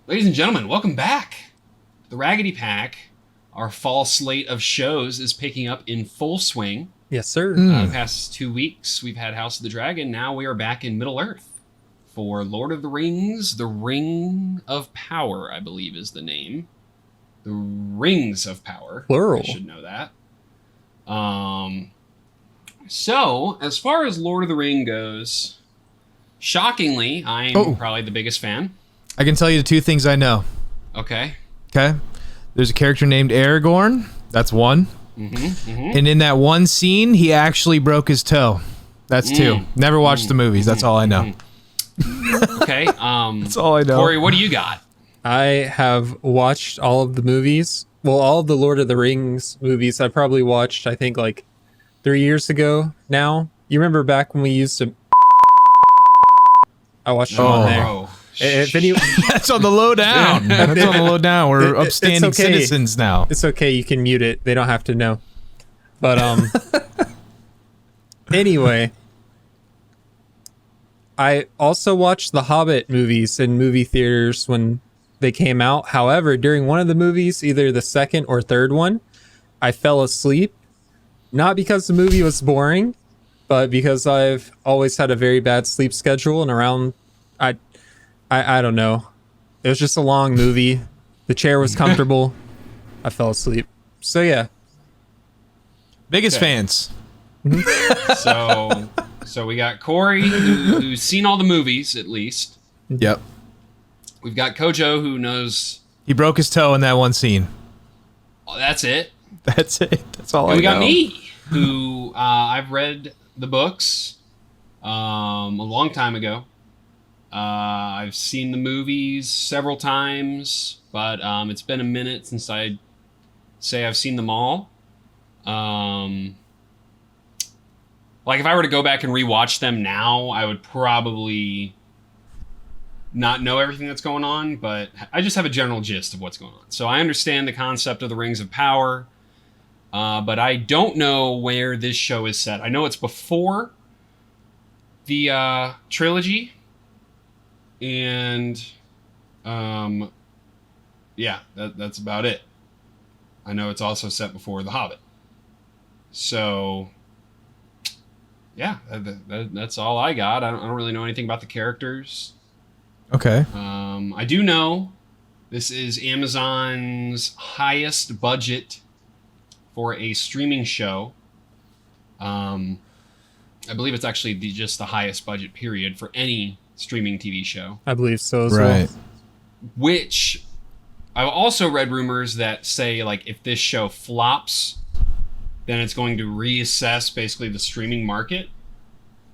Ladies and gentlemen, welcome back. The Raggedy Pack, our fall slate of shows, is picking up in full swing. Yes, sir. The past 2 weeks, we've had House of the Dragon. Now we are back in Middle Earth for Lord of the Rings, the Ring of Power, I believe is the name. The Rings of Power. Plural. I should know that. So, as far as Lord of the Ring goes, shockingly, I'm probably the biggest fan. I can tell you the two things I know. Okay. Okay. There's a character named Aragorn. That's one. And in that one scene, he actually broke his toe. That's two. Never watched the movies. That's all I know. Okay. That's all I know. Corey, what do you got? I have watched all of the movies. Well, all of the Lord of the Rings movies I probably watched, I think, like 3 years ago now. You remember back when we used to... I watched them on there. Bro. If any... That's on the low down. That's on the low down. We're upstanding citizens now. It's okay. You can mute it. They don't have to know. But anyway, I also watched the Hobbit movies in movie theaters when they came out. However, during one of the movies, either the second or third one, I fell asleep. Not because the movie was boring, but because I've always had a very bad sleep schedule, and around I don't know. It was just a long movie. The chair was comfortable. I fell asleep. So yeah. Biggest fans. So we got Corey, who's seen all the movies, at least. Yep. We've got Kojo, who knows... He broke his toe in that one scene. Oh, that's it. That's it. That's all I know. And we got me, who I've read the books a long time ago. I've seen the movies several times, but it's been a minute since I'd say I've seen them all. Like if I were to go back and rewatch them now, I would probably not know everything that's going on, but I just have a general gist of what's going on. So I understand the concept of the Rings of Power, but I don't know where this show is set. I know it's before the trilogy. And, yeah, that's about it. I know it's also set before The Hobbit. So, yeah, that's all I got. I don't really know anything about the characters. Okay. I do know this is Amazon's highest budget for a streaming show. I believe it's actually just the highest budget period for any streaming TV show. I believe so as well. Which I've also read rumors that say, like, if this show flops, then it's going to reassess basically the streaming market.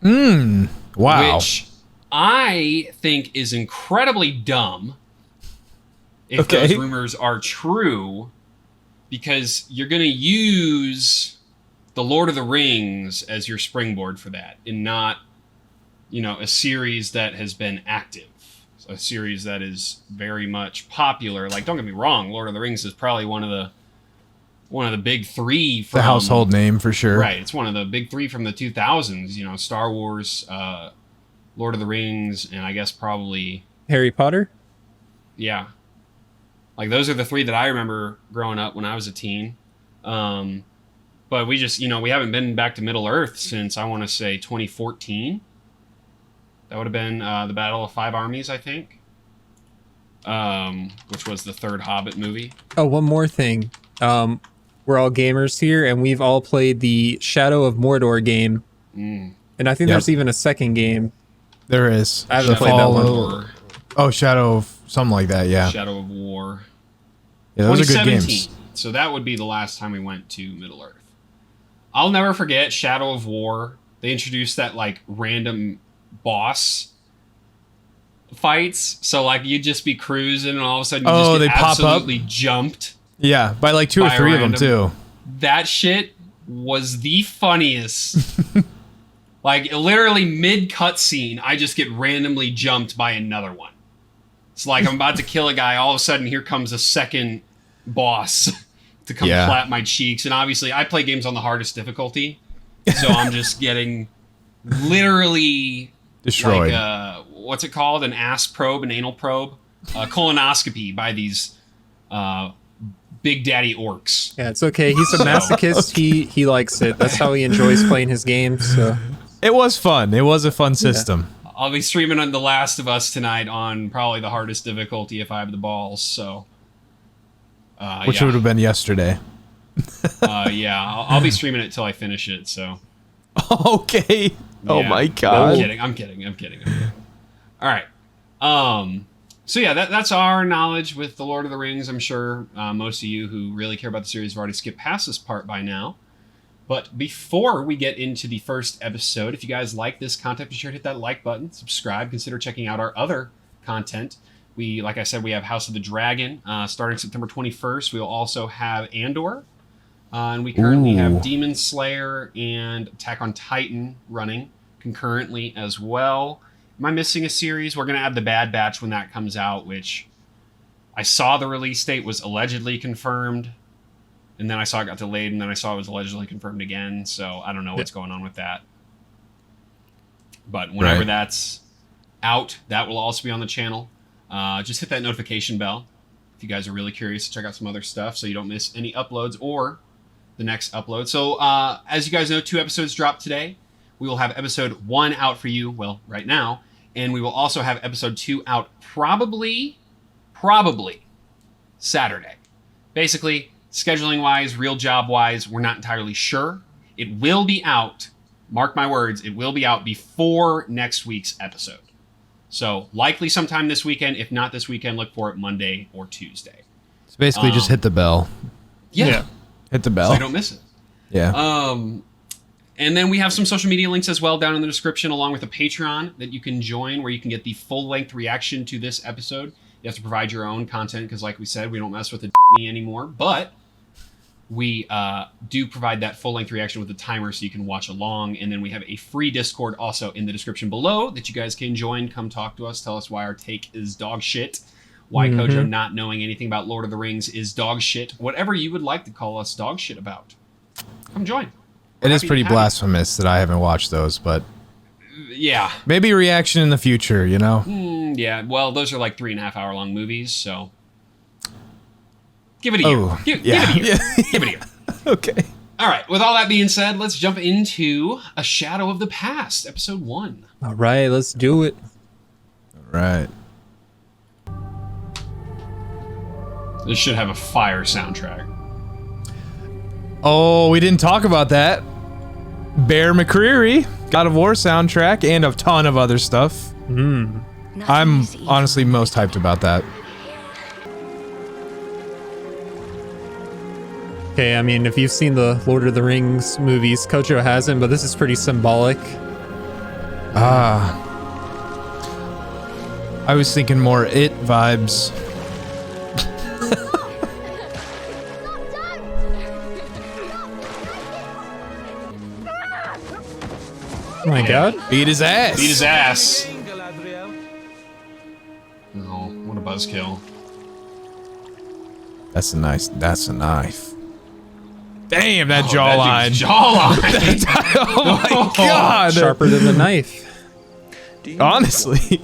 Wow. Which I think is incredibly dumb if those rumors are true, because you're going to use the Lord of the Rings as your springboard for that, and not, you know, a series that has been active, a series that is very much popular. Like, don't get me wrong, Lord of the Rings is probably one of the big three from the household name for sure. Right, it's one of the big three from the 2000s. You know, Star Wars, Lord of the Rings, and I guess probably Harry Potter. Yeah, like those are the three that I remember growing up when I was a teen. But we just, we haven't been back to Middle Earth since, I want to say, 2014. That would have been the Battle of Five Armies, I think, which was the third Hobbit movie. Oh, one more thing. We're all gamers here, and we've all played the Shadow of Mordor game. And I think there's even a second game. There is. I haven't played that one. Oh, Shadow of something like that, yeah. Shadow of War. Yeah, those are good games. So that would be the last time we went to Middle Earth. I'll never forget Shadow of War. They introduced that, like, random boss fights. So, like, you'd just be cruising and all of a sudden you just get absolutely jumped. Yeah, by like two or three of them too. That shit was the funniest. Like, literally mid cutscene, I just get randomly jumped by another one. It's like I'm about to kill a guy, all of a sudden here comes a second boss to come clap my cheeks. And obviously I play games on the hardest difficulty, so I'm just getting literally destroyed. Like, what's it called? An ass probe, an anal probe. colonoscopy by these big daddy orcs. Yeah, it's okay. He's a masochist. He likes it. That's how he enjoys playing his games. So It was fun. It was a fun system. I'll be streaming on The Last of Us tonight on probably the hardest difficulty if I have the balls. So, Which would have been yesterday. I'll be streaming it till I finish it. So, Okay. Oh yeah. my god. I'm kidding. All right. So yeah, that's our knowledge with the Lord of the Rings. I'm sure most of you who really care about the series have already skipped past this part by now. But before we get into the first episode, if you guys like this content, be sure to hit that like button, subscribe, consider checking out our other content. Like I said, we have House of the Dragon starting September 21st. We'll also have Andor. And we currently have Demon Slayer and Attack on Titan running concurrently as well. Am I missing a series? We're going to add The Bad Batch when that comes out, which I saw the release date was allegedly confirmed. And then I saw it got delayed, and then I saw it was allegedly confirmed again. So I don't know what's going on with that. But whenever that's out, that will also be on the channel. Just hit that notification bell if you guys are really curious to check out some other stuff so you don't miss any uploads or the next upload. So as you guys know, 2 episodes dropped today. We will have episode 1 out for you, well, right now. And we will also have episode 2 out probably Saturday. Basically, scheduling-wise, real job-wise, we're not entirely sure. It will be out, mark my words, it will be out before next week's episode. So likely sometime this weekend. If not this weekend, look for it Monday or Tuesday. So basically just hit the bell. Yeah. Hit the bell. So you don't miss it. Yeah. And then we have some social media links as well down in the description, along with a Patreon that you can join where you can get the full-length reaction to this episode. You have to provide your own content because, like we said, we don't mess with the anymore. But we do provide that full-length reaction with a timer so you can watch along. And then we have a free Discord also in the description below that you guys can join. Come talk to us. Tell us why our take is dog shit. Why Kojo not knowing anything about Lord of the Rings is dog shit. Whatever you would like to call us dog shit about. Come join. It is pretty blasphemous that I haven't watched those, but yeah, maybe a reaction in the future, you know? Yeah, well, those are like 3.5 hour long movies, so give it a year. Give it a year. Give it a year. Okay. All right, with all that being said, let's jump into A Shadow of the Past, episode 1. all right, let's do it. All right. This should have a fire soundtrack. Oh, we didn't talk about that. Bear McCreary, God of War soundtrack, and a ton of other stuff. I'm honestly most hyped about that. Okay, I mean, if you've seen the Lord of the Rings movies, Kojo hasn't, but this is pretty symbolic. I was thinking more It vibes. Oh my god. Beat his ass. Beat his ass. Oh, what a buzzkill. That's a knife. Damn, that jawline. Jawline. Oh my god. Sharper than the knife. Honestly.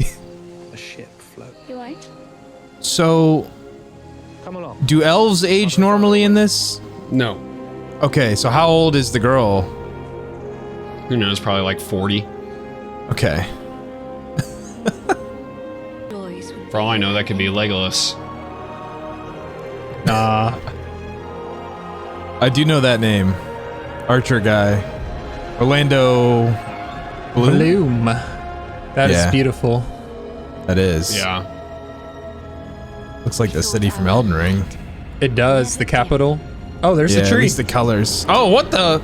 A ship float. You like? So, Come along. do elves age normally in this? No. Okay, so how old is the girl? Who knows, probably like 40. Okay. For all I know, that could be Legolas. Nah. I do know that name. Archer guy. Orlando Bloom? Bloom. That is beautiful. That is. Yeah. Looks like the city from Elden Ring. It does. The capital. Oh, there's a At tree. least the colors. Oh, what the?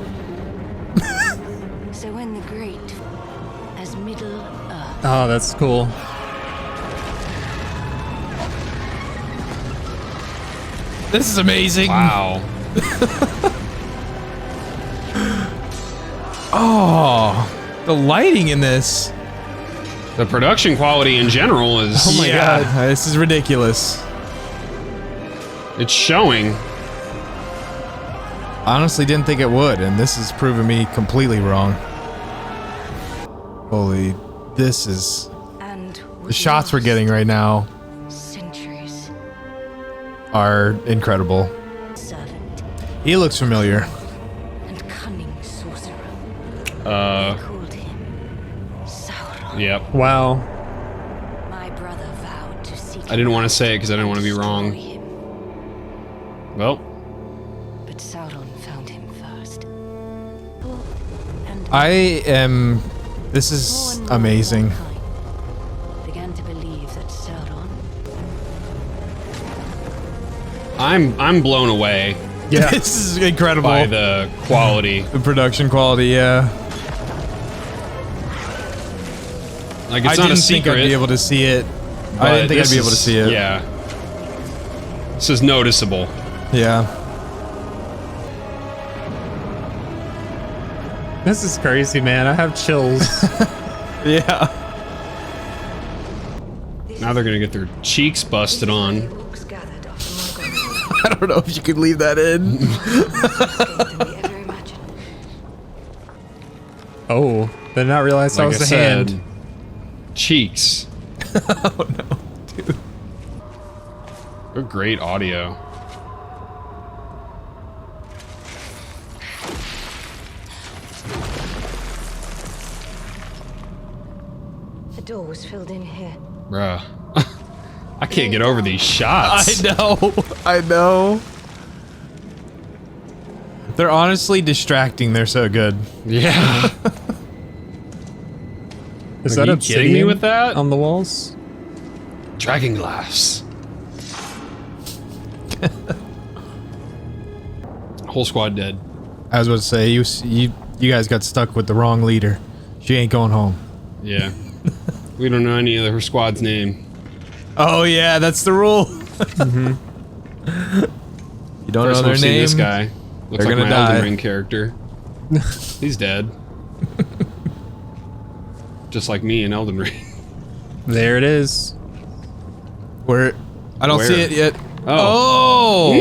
So when the great as Middle Earth. Oh, that's cool. This is amazing. Wow. Oh, the lighting in this. The production quality in general is... Oh my god, this is ridiculous. It's showing. Honestly didn't think it would, and this has proven me completely wrong. Holy, this is... And The shots we're getting right now. are incredible. Servant He looks familiar. and cunning sorcerer. Uh, Called him Sauron. yep. Wow. My brother vowed to seek I didn't him want to out say it because I didn't want to be and wrong. destroy him. Well, But Sauron found him first. And I am. This is more and more amazing. mankind began to believe that Sauron I'm blown away Yeah. This is incredible. by the quality. The production quality, yeah. Like, it's I not didn't a think I'd secret. be able to see it. I but didn't think I'd this be able to is- see it. Yeah. This is noticeable. Yeah. This is crazy, man. I have chills. Yeah. Now they're gonna get their cheeks busted on. orcs gathered after my god I don't know if you could leave that in. than we ever imagined. Oh, did not realize that Like was I the said, hand. cheeks. Oh no, dude. They're great audio. The door was filled in here. Bruh. I can't get over these shots. I know. I know. They're honestly distracting. They're so good. Yeah. Is Are that you obsidian kidding me with that? on the walls? Dragon glass. Whole squad dead. I was about to say you guys got stuck with the wrong leader. She ain't going home. Yeah. We don't know any of her squad's name. Oh yeah, that's the rule. You don't First know their I've seen name. this guy. Looks They're like gonna my Elden die. Ring character. He's dead. Just like me in Elden Ring. There it is. Where? I don't Where? see it yet. Oh.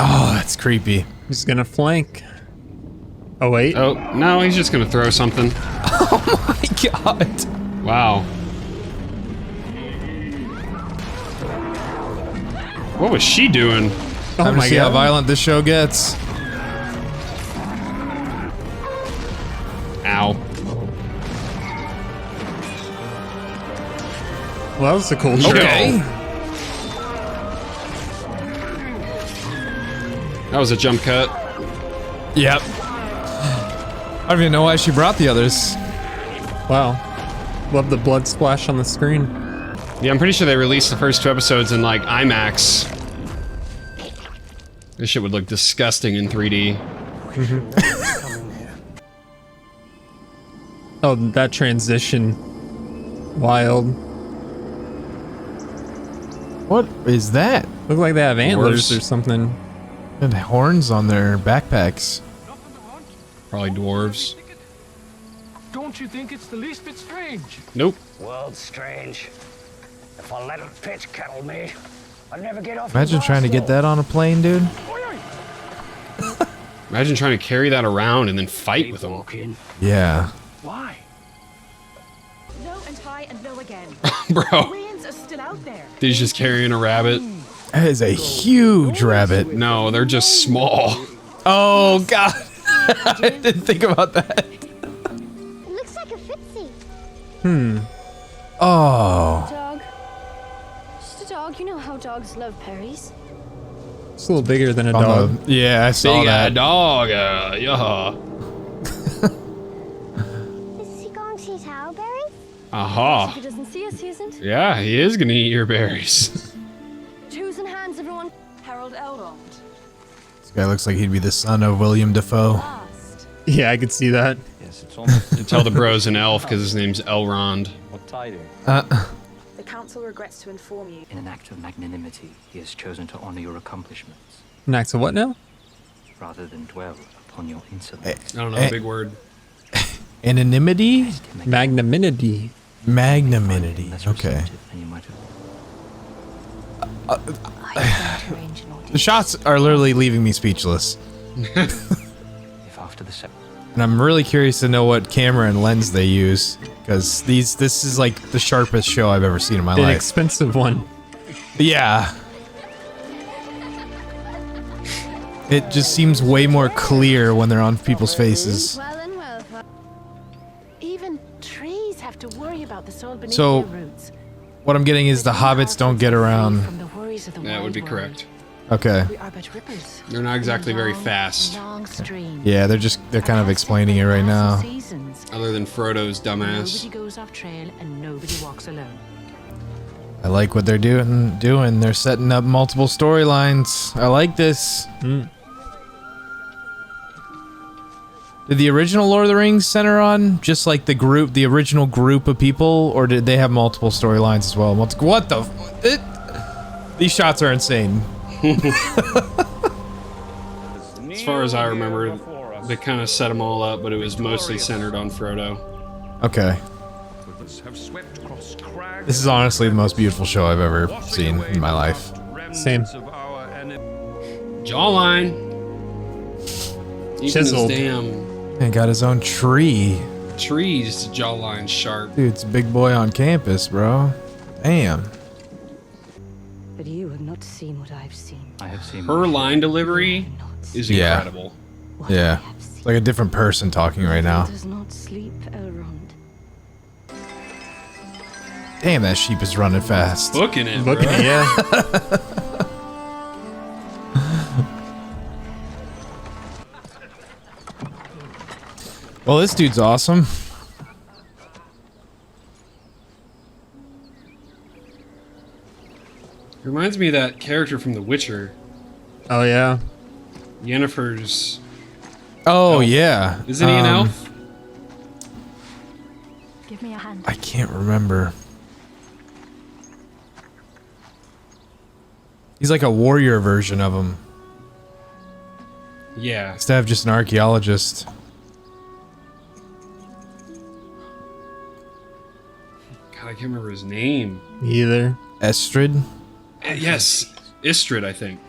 Oh, that's creepy. He's gonna flank. Oh wait. Oh, no, he's just gonna throw something. My God. Wow. What was she doing? Oh Time to my see how god. violent this show gets. Ow. Well, that was a cool shot. Okay. That was a jump cut. Yep. I don't even know why she brought the others. Wow. Love the blood splash on the screen. Yeah, I'm pretty sure they released the first 2 episodes in like IMAX. This shit would look disgusting in 3D. Oh, that transition. Wild. What is that? Look like they have antlers Dwarves. or something. And horns on their backpacks. Probably dwarves. Don't you think it's the least bit strange? Nope. World's strange. If I let a pitch kettle me, I'd never get off. Imagine trying to get that on a plane, dude. Imagine trying to carry that around and then fight with them. Walking. Yeah. Why? Low and high and low again. Bro, Lions are still out there. he's just carrying a rabbit. That is a huge rabbit. No, they're just small. Oh, God. I didn't think about that. It looks like a footsie. Oh. Dog. Just a dog. You know how dogs love berries. It's a little bigger than a On dog. the- yeah, I saw Big that. dog. Yeah. Is he going to eat our berries? If Aha. he doesn't see us, he isn't. Yeah, he is gonna eat your berries. Twos and hands, everyone. Harold Elrond. This guy looks like he'd be the son of William Dafoe. Last. Yeah, I could see that. Yes, it's almost Tell the bro's an elf because his name's Elrond. what tidings. The council regrets to inform you. In an act of magnanimity, he has chosen to honor your accomplishments, Next to what now? rather than dwell upon your insolence. I don't know, Eh. big word. Anonymity? Magnanimity. Magnanimity. Less Okay. receptive than you might have. I don't arrange an audience. The shots are literally leaving me speechless. If after the And I'm really curious to know what camera and lens they use, because this is like the sharpest show I've ever seen in my An life. expensive one. Yeah. It just seems way more clear when they're on people's faces. Well and well. Even trees have to worry about the soil beneath So, their roots. what I'm getting is the hobbits don't get around. From the worries of the That would be wide world. correct. Okay. We are but rippers. They're not exactly very Long, fast, long streams. Yeah, they're kind of explaining it right now. Seasons. other than Frodo's dumbass. Nobody goes off trail and nobody walks alone. I like what they're doing. They're setting up multiple storylines. I like this. Did the original Lord of the Rings center on just like the original group of people, or did they have multiple storylines as well? What the? These shots are insane. As far as I remember, they kind of set them all up, but it was mostly centered on Frodo. Okay. This is honestly the most beautiful show I've ever seen in my life. Same. Jawline. Even Chiseled. his damn And got his own tree. trees, jawline sharp. Dude, it's a big boy on campus, bro. Damn. But you have not seen what I've seen. I have seen Her line delivery is Yeah. incredible. What Yeah. I have seen. It's like a different person talking right now. Does not sleep, Elrond. Damn, that sheep is running fast. Booking it, Look bro. at yeah. Well, this dude's awesome. Reminds me of that character from The Witcher. Oh yeah. Yennefer's. Oh, Elf. yeah. Isn't he an elf? Give me a hand. I can't remember. He's like a warrior version of him. Yeah. Instead of just an archaeologist. God, I can't remember his name. Me either. Estrid? Yes, Istrid, I think.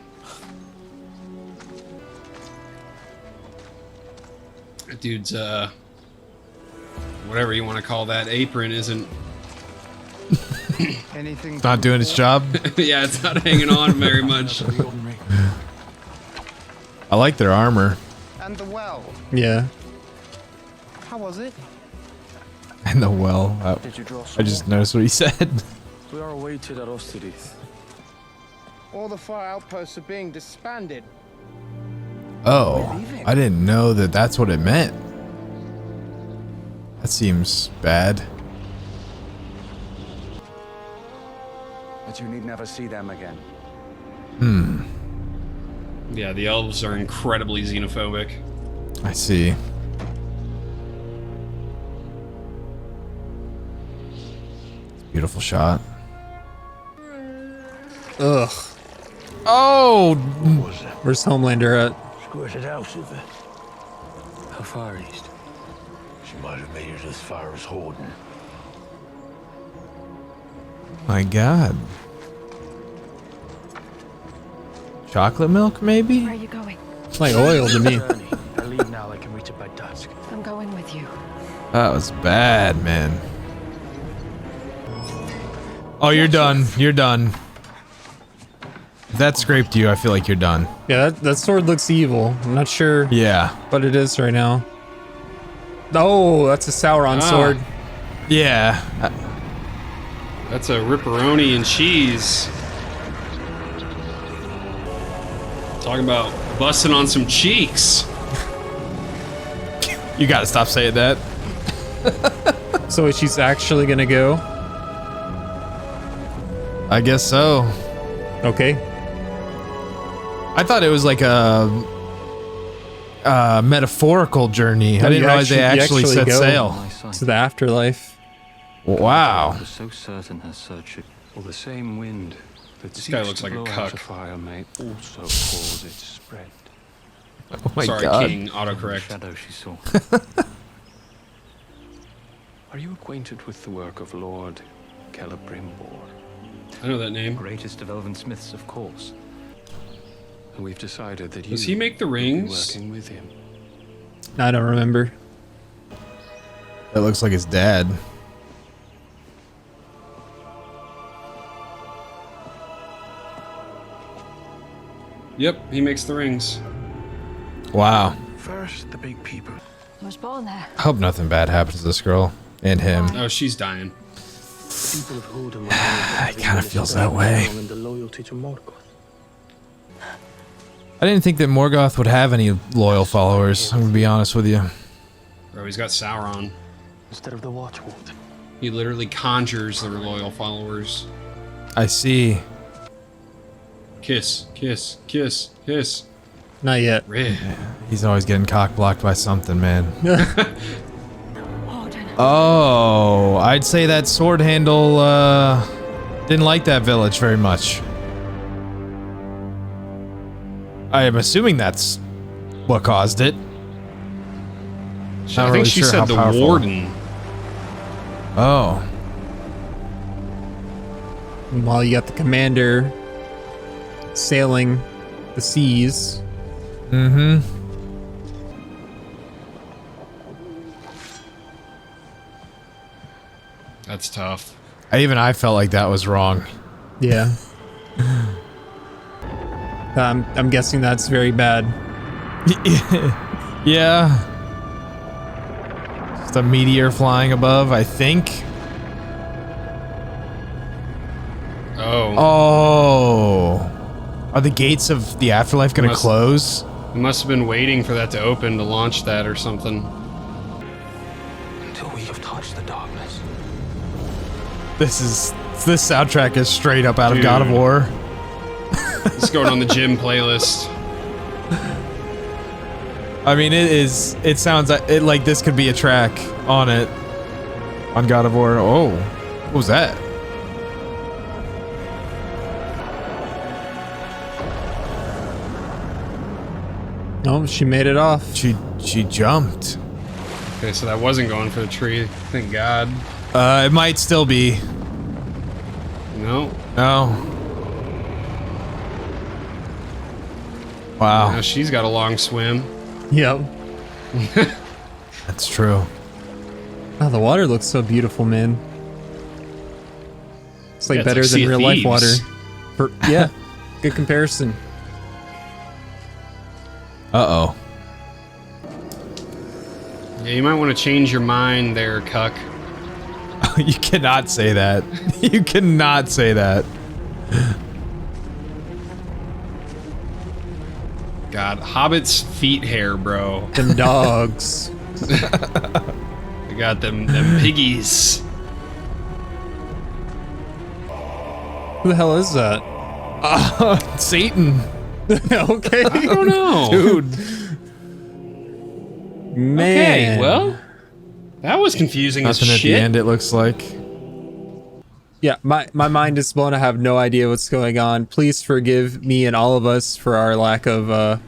That dude's, whatever you want to call that apron isn't. anything. Not doing his job. Yeah, it's not hanging on very much. I like their armor. And the well. Yeah. How was it? And the well. Did you draw I just noticed what he said. We are awaited at Osterith. All the fire outposts are being disbanded. Oh, I didn't know that that's what it meant. That seems bad. But you need never see them again. Yeah, the elves are incredibly xenophobic. I see. Beautiful shot. Ugh. Oh! Where's Homelander at? Squirted out of it. How far east? She might have made it as far as Horden. My God. Chocolate milk, maybe? Where are you going? It's like oil to me. I leave now. I can reach it by dusk. I'm going with you. That was bad, man. Oh, you're done. You're done. If that scraped you, I feel like you're done. Yeah, that sword looks evil. I'm not sure Yeah. what it is right now. Oh, that's a Sauron sword. Yeah. That's a ripperoni and cheese. Talking about busting on some cheeks. You gotta stop saying that. So she's actually gonna go? I guess so. Okay. I thought it was like a metaphorical journey. I didn't realize they actually set go sail. to the afterlife. Wow. Was so certain her search. Well, the same wind that This guy seeks looks to like a blow cuck. out fire may also cause it to spread. Oh my Sorry, God. King. Autocorrect. Shadow she saw. Are you acquainted with the work of Lord Celebrimbor? I know that name. Greatest of elven smiths, of course. And we've decided that Does you he make the will be rings? working with him. I don't remember. That looks like his dad. Yep, he makes the rings. Wow. First, the big people. What's born there? I hope nothing bad happens to this girl and him. Oh, she's dying. People of Hodin were It kind of feels that way. and the loyalty to Morgoth. I didn't think that Morgoth would have any loyal followers. I'm gonna be honest with you. Bro, he's got Sauron. Instead of the Watchwood. He literally conjures their loyal followers. I see. Kiss, kiss, kiss, kiss. Not yet. Red. He's always getting cock blocked by something, man. Oh, I'd say that sword handle didn't like that village very much. I am assuming that's what caused it. I think she said the warden. Oh. While you got the commander sailing the seas. Mm-hmm. That's tough. I felt like that was wrong. Yeah. I'm guessing that's very bad. Yeah. Just a meteor flying above, I think. Oh. Oh. Are the gates of the afterlife gonna close? We must have been waiting for that to open to launch that or something. Until we have touched the darkness. This soundtrack is straight up out of Dude. God of War. It's going on the gym playlist. I mean, it sounds like this could be a track on it. On God of War. Oh. What was that? Oh, she made it off. She jumped. Okay, so that wasn't going for the tree. Thank God. It might still be. No. Oh. Wow. Now she's got a long swim. Yep. That's true. Oh, the water looks so beautiful, man. It's like Yeah, it's better like Sea than of real life water. Thieves. Yeah. Good comparison. Uh-oh. Yeah, you might want to change your mind there, Cuck. You cannot say that. You cannot say that. God, Hobbit's feet hair, bro. Them dogs. They got them piggies. Who the hell is that? Satan. Okay. I don't know. Dude. Man. Okay, well, that was confusing as Nothing at shit. the end, it looks like. Yeah, my mind is blown. I have no idea what's going on. Please forgive me and all of us for our lack of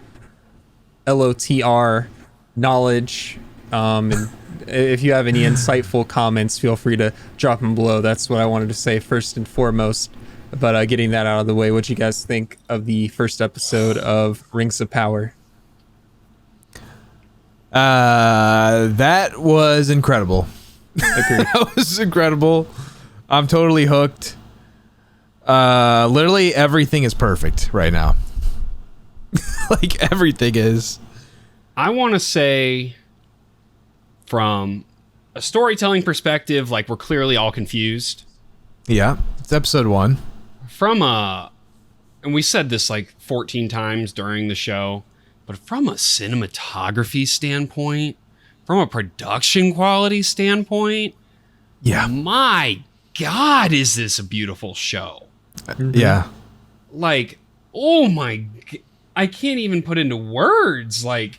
LOTR knowledge. And if you have any insightful comments, feel free to drop them below. That's what I wanted to say first and foremost. But getting that out of the way, what you guys think of the first episode of Rings of Power? That was incredible. Agreed. That was incredible. I'm totally hooked. Literally everything is perfect right now. Like everything is. I want to say, from a storytelling perspective, like we're clearly all confused. Yeah, it's episode 1. And we said this like 14 times during the show, but from a cinematography standpoint, from a production quality standpoint, yeah, my God, is this a beautiful show? Yeah. Like, oh my, I can't even put into words. Like,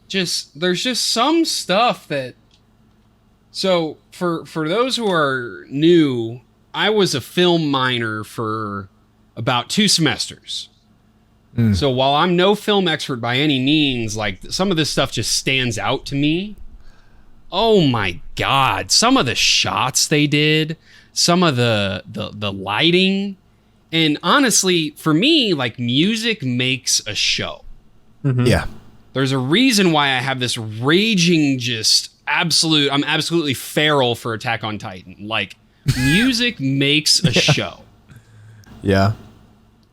there's just some stuff that. So for those who are new, I was a film minor for about 2 semesters. So while I'm no film expert by any means, like some of this stuff just stands out to me. Oh my God, some of the shots they did, some of the lighting, and honestly, for me, like music makes a show. Yeah. There's a reason why I have this raging just I'm absolutely feral for Attack on Titan. Like, music makes a show. Yeah.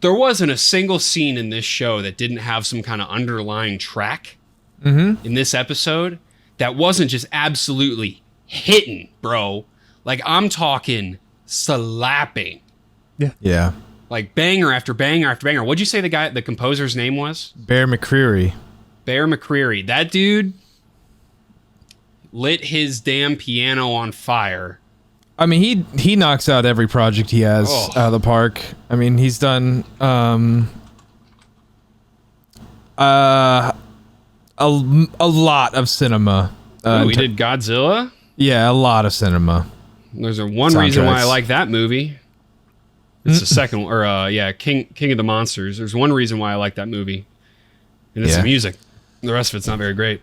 There wasn't a single scene in this show that didn't have some kind of underlying track in this episode that wasn't just absolutely hitting, bro. Like, I'm talking slapping. Yeah. Like, banger after banger after banger. What'd you say the composer's name was? Bear McCreary. Bear McCreary. That dude lit his damn piano on fire. I mean, he knocks out every project he has out of the park. I mean, he's done a lot of cinema. He did Godzilla? Yeah, a lot of cinema. There's one reason why I like that movie. It's the second, or King of the Monsters. There's one reason why I like that movie, and it's the music. The rest of it's not very great.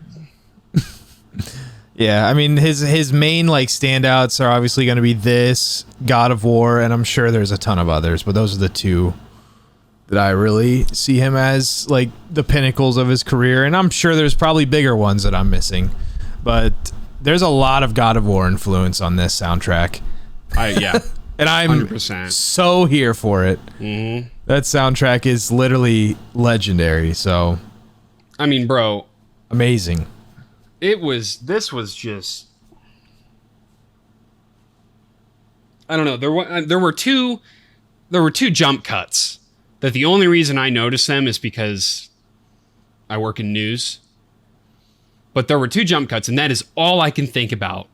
Yeah, I mean, his main like standouts are obviously going to be this, God of War, and I'm sure there's a ton of others, but those are the two that I really see him as like the pinnacles of his career, and I'm sure there's probably bigger ones that I'm missing, but there's a lot of God of War influence on this soundtrack. And I'm 100%. So here for it. Mm-hmm. That soundtrack is literally legendary. So, I mean, bro, amazing. This was just, I don't know. There were two jump cuts that the only reason I noticed them is because I work in news. But there were two jump cuts, and that is all I can think about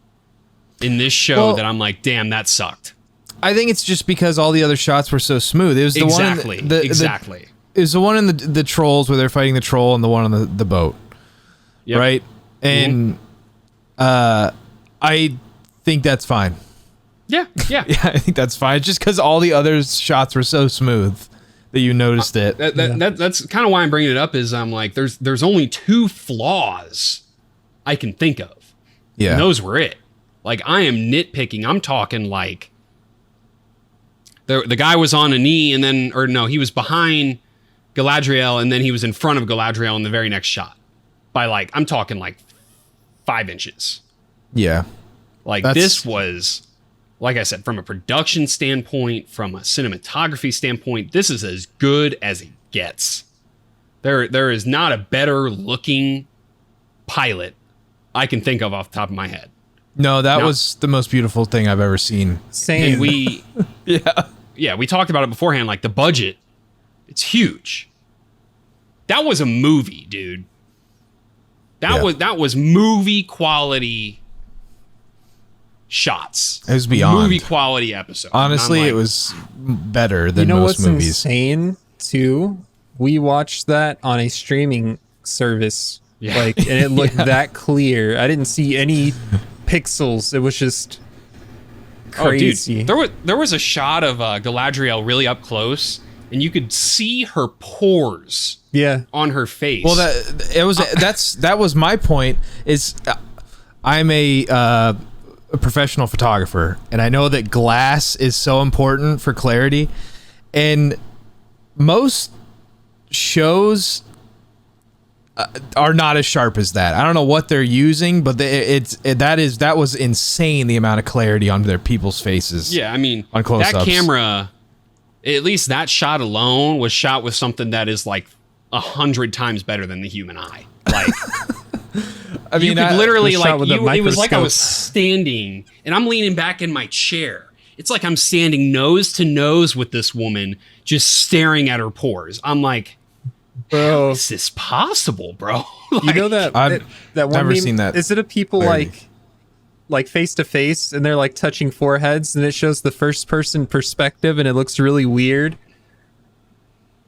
in this show that I'm like, damn, that sucked. I think it's just because all the other shots were so smooth. It was the exactly, one exactly. It was the one in the trolls where they're fighting the troll, and the one on the boat. Yep. Right? And I think that's fine. Yeah. Yeah, I think that's fine. Just because all the other shots were so smooth that you noticed it. That's kind of why I'm bringing it up. Is I'm like, there's only two flaws I can think of. Yeah, and those were it. Like, I am nitpicking. I'm talking like the guy was on a knee, and then, or no, he was behind Galadriel, and then he was in front of Galadriel in the very next shot. By like, I'm talking like 5 inches. Yeah. Like, this was, like I said, from a production standpoint, from a cinematography standpoint, this is as good as it gets. There is not a better looking pilot I can think of off the top of my head. No, that was the most beautiful thing I've ever seen. Same. And we, we talked about it beforehand. Like, the budget, it's huge. That was a movie, dude. That was movie quality shots. It was beyond movie quality episode. Honestly, it was better than most movies. What's insane too? We watched that on a streaming service, and it looked that clear. I didn't see any pixels. It was just crazy. Oh, dude, there was a shot of Galadriel really up close, and you could see her pores. On her face. Well, that was my point. Is I'm a professional photographer, and I know that glass is so important for clarity, and most shows are not as sharp as that. I don't know what they're using, but that was insane, the amount of clarity on their people's faces. Yeah, I mean, on close-ups. That camera, at least that shot alone, was shot with something that is like 100 times better than the human eye. Like, I mean, you could literally, like, it was like I was standing and I'm leaning back in my chair. It's like I'm standing nose to nose with this woman, just staring at her pores. I'm like, how is this possible, bro? Like, you know that one never meme, seen that. Is it a people like face to face and they're like touching foreheads and it shows the first person perspective and it looks really weird?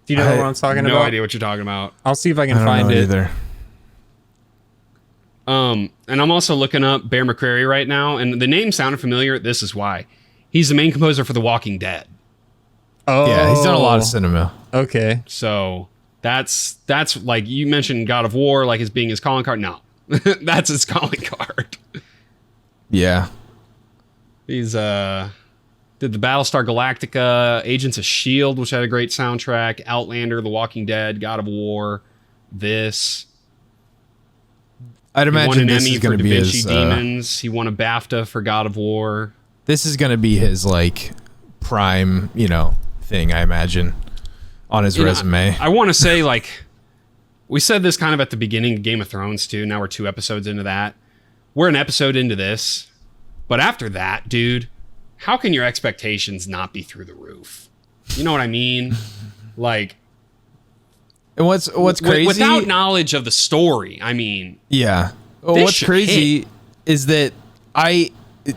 Do you know what I'm talking about? No idea what you're talking about. I'll see if I can find it. Either. And I'm also looking up Bear McCreary right now, and the name sounded familiar. This is why. He's the main composer for The Walking Dead. Oh, yeah, he's done a lot of cinema. Okay, so that's like, you mentioned God of War, like, as being his calling card. No, that's his calling card. Yeah, he's did the Battlestar Galactica, Agents of S.H.I.E.L.D., which had a great soundtrack, Outlander, The Walking Dead, God of War, this. I'd imagine he won an this Emmy is going for to be Da Vinci his. Demons. He won a BAFTA for God of War. This is going to be his like prime, thing. I imagine on his resume. I want to say like we said this kind of at the beginning of Game of Thrones too. Now we're 2 episodes into that. We're an episode into this, but after that, dude, how can your expectations not be through the roof? You know what I mean? Like, and what's crazy without knowledge of the story, I mean, yeah. Well, what's crazy is that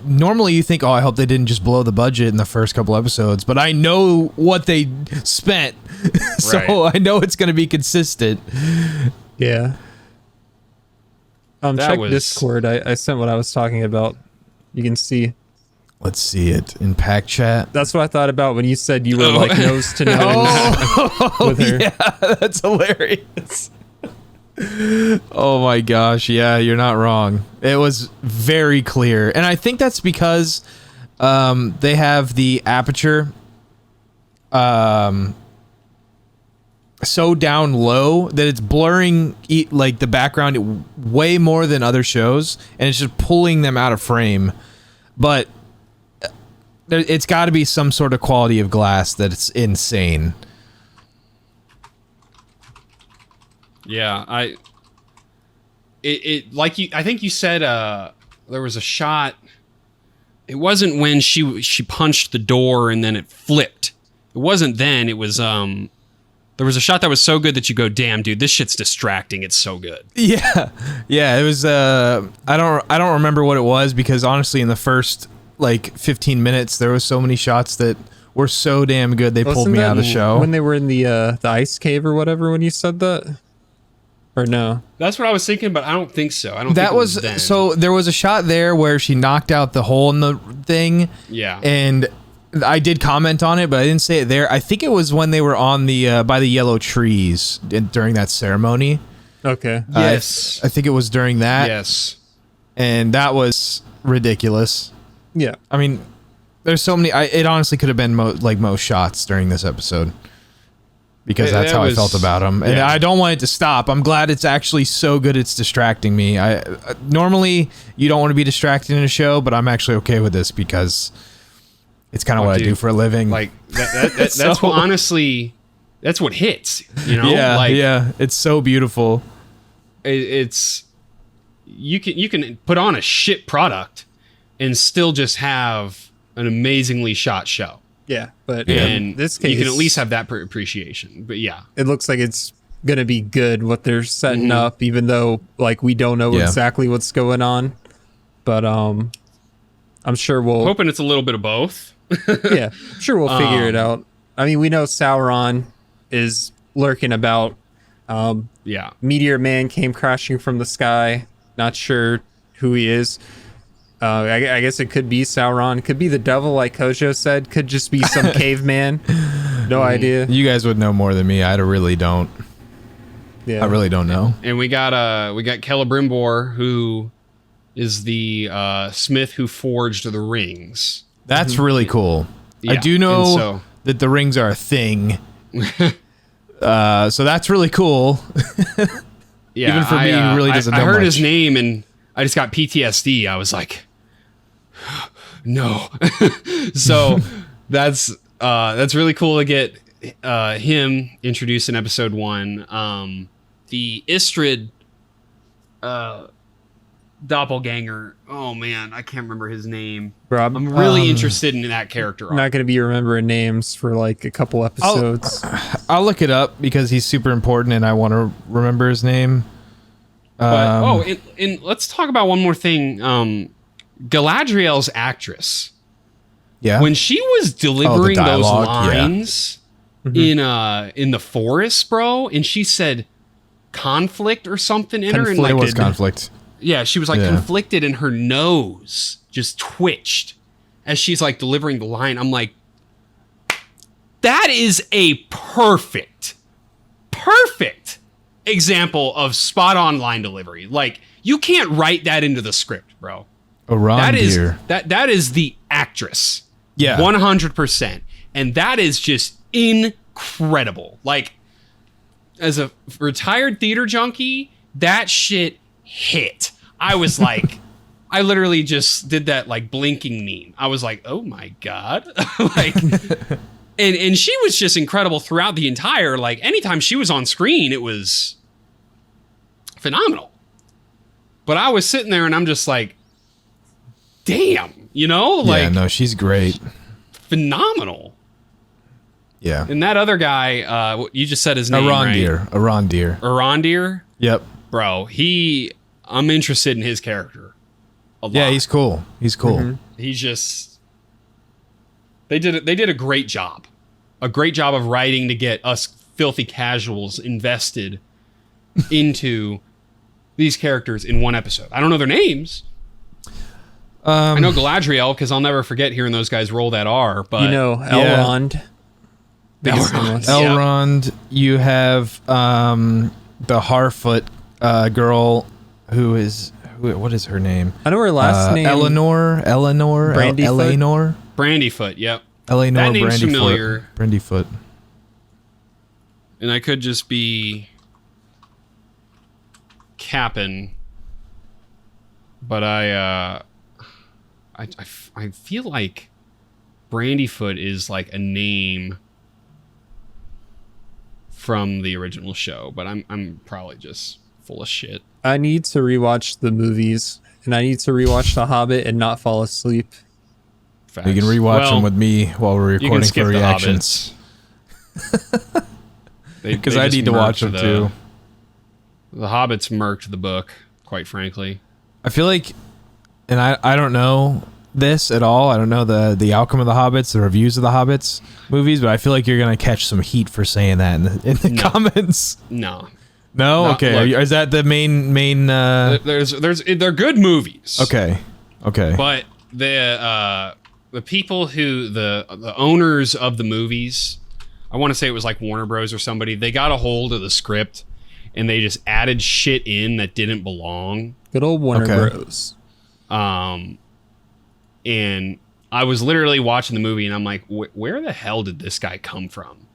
normally you think, oh, I hope they didn't just blow the budget in the first couple episodes, but I know what they spent, so right. I know it's going to be consistent. Yeah. Check Discord. I sent what I was talking about. You can see. Let's see it in pack chat. That's what I thought about when you said you were like nose to nose with her. Yeah, that's hilarious. Oh my gosh, yeah, you're not wrong. It was very clear. And I think that's because they have the aperture so down low that it's blurring like the background way more than other shows, and it's just pulling them out of frame. But it's got to be some sort of quality of glass that's insane. Yeah, I think you said there was a shot. It wasn't when she punched the door and then it flipped. It wasn't then. It was there was a shot that was so good that you go, damn, dude, this shit's distracting. It's so good. Yeah. It was. I don't remember what it was because honestly, in the first like 15 minutes, there was so many shots that were so damn good they pulled me out of the show. When they were in the ice cave or whatever, when you said that. Or no? That's what I was thinking, but I don't think so. I don't that think it was then. So there was a shot there where she knocked out the hole in the thing. Yeah. And I did comment on it, but I didn't say it there. I think it was when they were on the by the yellow trees during that ceremony. Okay. Yes. I think it was during that. Yes. And that was ridiculous. Yeah. I mean, there's so many. It honestly could have been most shots during this episode. Because that's how I felt about them. And I don't want it to stop. I'm glad it's actually so good it's distracting me. Normally, you don't want to be distracted in a show, but I'm actually okay with this because it's kind of what I do for a living. Like, that's what, honestly, that's what hits, you know? Yeah, it's so beautiful. It's... You can put on a shit product and still just have an amazingly shot show. Yeah, but in this case, you can at least have that appreciation. But yeah, it looks like it's gonna be good what they're setting up, even though like we don't know exactly what's going on. But I'm sure we'll hoping it's a little bit of both. Yeah, I'm sure we'll figure it out. I mean, we know Sauron is lurking about. Meteor Man came crashing from the sky. Not sure who he is. I guess it could be Sauron. It could be the devil, like Kojo said. Could just be some caveman. No idea. You guys would know more than me. I really don't. Yeah, I really don't know. And we got Celebrimbor, who is the smith who forged the rings. That's really cool. Yeah. I do know that the rings are a thing. So that's really cool. Yeah, even for being really doesn't know I heard much. his name and I just got PTSD. I was like, no. So that's really cool to get him introduced in episode 1. The Istrid doppelganger. Oh man, I can't remember his name. Rob, I'm really interested in that character. I'm not going to be remembering names for like a couple episodes. I'll look it up because he's super important and I want to remember his name. But, and let's talk about one more thing. Galadriel's actress. Yeah. When she was delivering those dialogue, lines in the forest, bro, and she said conflict or something in her, and like it was conflict. Yeah, she was like conflicted, and her nose just twitched as she's like delivering the line. I'm like, that is a perfect example of spot on line delivery. Like, you can't write that into the script, bro. That is the actress. Yeah. 100%. And that is just incredible. Like, as a retired theater junkie, that shit hit. I was like, I literally just did that like blinking meme. I was like, oh my God. Like, and she was just incredible throughout the entire, like anytime she was on screen, it was phenomenal. But I was sitting there and I'm just like, damn, you know, like, yeah, no, she's great. Phenomenal. Yeah. And that other guy, you just said his name, Arondir. right? Arondir. Arondir? Yep. Bro, I'm interested in his character a lot. Yeah, he's cool. He's cool. Mm-hmm. He's just, they did a great job. A great job of writing to get us filthy casuals invested into these characters in one episode. I don't know their names. I know Galadriel because I'll never forget hearing those guys roll that R. But Elrond. Elrond. You have the Harfoot girl who is what is her name? I know her last name. Eleanor. Brandyfoot. Brandyfoot. Yep. Eleanor. That name's Brandyfoot. familiar. Brandyfoot. And I could just be capping, but I feel like Brandyfoot is like a name from the original show, but I'm probably just full of shit. I need to rewatch the movies, and I need to rewatch The Hobbit and not fall asleep. Facts. You can rewatch them with me while we're recording for reactions. Because I need to watch them too. The Hobbits murked the book, quite frankly. I feel like, and I don't know this at all. I don't know the outcome of the Hobbits, the reviews of the Hobbits movies, but I feel like you're gonna catch some heat for saying that in the comments. No. Okay. Look, is that the main? They're good movies. Okay. But the people who the owners of the movies, I want to say it was like Warner Bros. Or somebody, they got a hold of the script and they just added shit in that didn't belong. Good old Warner Bros. And I was literally watching the movie and I'm like, where the hell did this guy come from?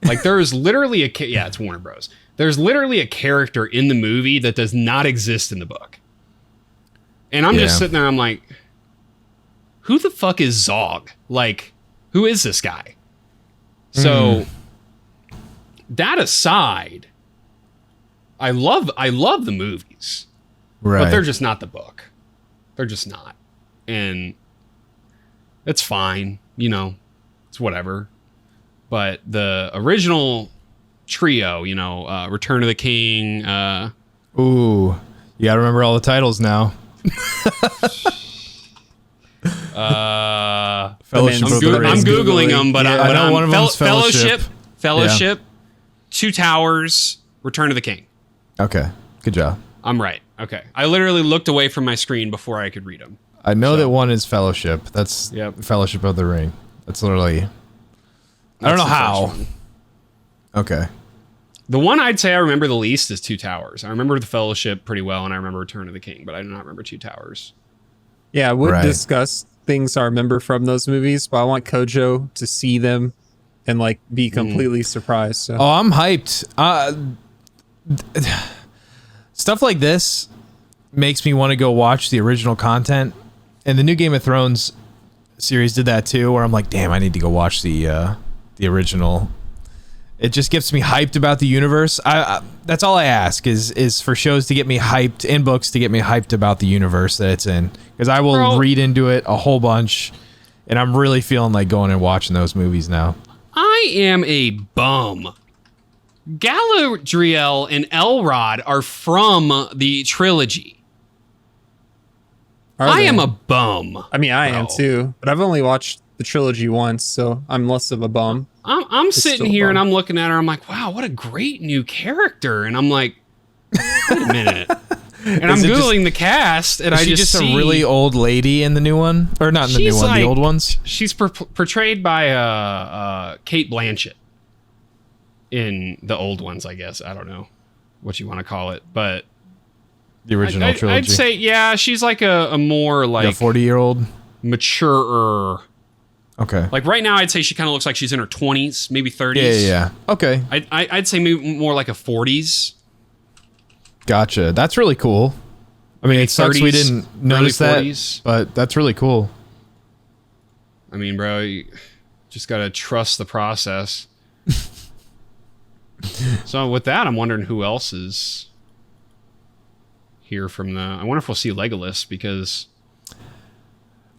Like there's literally it's Warner Bros. There's literally a character in the movie that does not exist in the book. And I'm just sitting there, I'm like, who the fuck is Zog? Like, who is this guy? So that aside, I love the movies, right? But they're just not the book. They're just not, and it's fine. You know, it's whatever. But the original trio, Return of the King. Ooh, you gotta remember all the titles now. Fellowship of the Ring. I'm googling them, but I know one of them's Fellowship, Two Towers, Return of the King. Okay, good job. I'm right. Okay, I literally looked away from my screen before I could read them. I know that one is Fellowship. That's Fellowship of the Ring. That's literally. I don't know how. Okay. The one I'd say I remember the least is Two Towers. I remember the Fellowship pretty well, and I remember Return of the King, but I do not remember Two Towers. Yeah, I would discuss things I remember from those movies, but I want Kojo to see them and like be completely surprised. So. Oh, I'm hyped. Stuff like this makes me want to go watch the original content, and the new Game of Thrones series did that too. Where I'm like, damn, I need to go watch the original. It just gets me hyped about the universe. That's all I ask is for shows to get me hyped and books to get me hyped about the universe that it's in. Because I will read into it a whole bunch, and I'm really feeling like going and watching those movies now. I am a bum. Galadriel and Elrod are from the trilogy. I am a bum. I mean, I am too, but I've only watched the trilogy once, so I'm less of a bum. I'm sitting here and I'm looking at her. I'm like, wow, what a great new character. And I'm like, wait a minute. And I'm Googling the cast, and I just see... a really old lady in the new one? Or not in the new one, the old ones? She's portrayed by Kate Blanchett in the old ones, I guess. I don't know what you want to call it, but... The original trilogy. I'd say, yeah, she's like a more like... a 40-year-old? Mature. Okay. Like right now, I'd say she kind of looks like she's in her 20s, maybe 30s. Yeah. Okay. I'd say maybe more like a 40s. Gotcha. That's really cool. I mean, it sucks we didn't notice that, 40s. but that's really cool. I mean, bro, you just gotta trust the process. So with that, I'm wondering who else is here from the... I wonder if we'll see Legolas, because...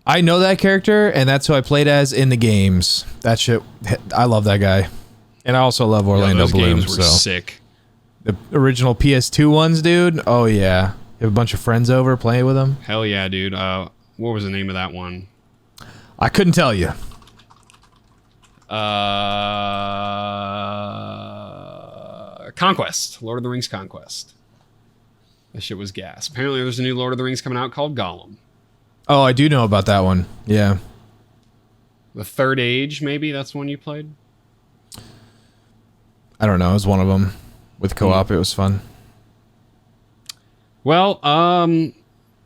I know that character, and that's who I played as in the games. That shit, I love that guy. And I also love Orlando those Bloom. games were sick. The original PS2 ones, dude. Oh, yeah. You have a bunch of friends over playing with them. Hell yeah, dude. What was the name of that one? I couldn't tell you. Conquest. Lord of the Rings Conquest. That shit was gas. Apparently there's a new Lord of the Rings coming out called Gollum. Oh, I do know about that one. Yeah. The Third Age, maybe? That's the one you played? I don't know. It was one of them. With co-op, it was fun. Well,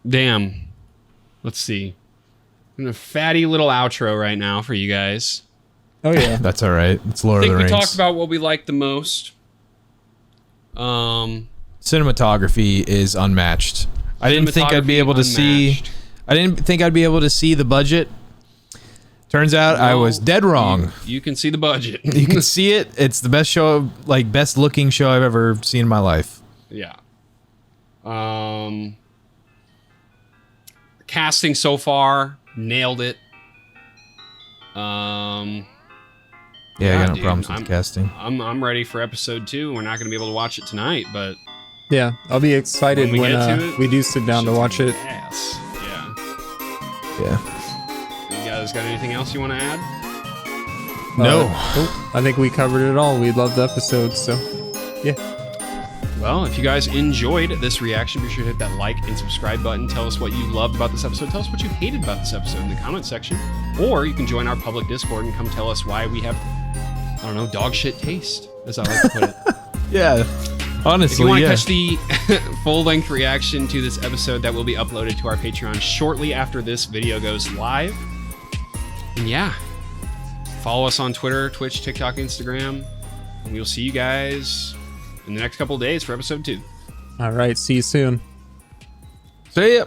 damn. Let's see. I'm in a fatty little outro right now for you guys. Oh, yeah. That's all right. It's Lord of the I think Rings. we talked about what we liked the most. Cinematography is unmatched. I didn't think I'd be able to see... I didn't think I'd be able to see the budget. Turns out I was dead wrong. You can see the budget. You can see it. It's the best show, like best looking show I've ever seen in my life. Yeah. Casting so far, nailed it. Yeah, I got no problems with the casting. I'm ready for episode 2. We're not going to be able to watch it tonight, but yeah, I'll be excited when we do sit down to watch it. Ass. Yeah. You guys got anything else you want to add? No. I think we covered it all. We loved the episode, so yeah. Well, if you guys enjoyed this reaction, be sure to hit that like and subscribe button. Tell us what you loved about this episode. Tell us what you hated about this episode in the comment section. Or you can join our public Discord and come tell us why we have, I don't know, dog shit taste, as I like to put it. Yeah. Honestly, if you want to catch the full-length reaction to this episode, that will be uploaded to our Patreon shortly after this video goes live. And yeah, follow us on Twitter, Twitch, TikTok, Instagram, and we'll see you guys in the next couple of days for episode 2. All right, see you soon. See ya.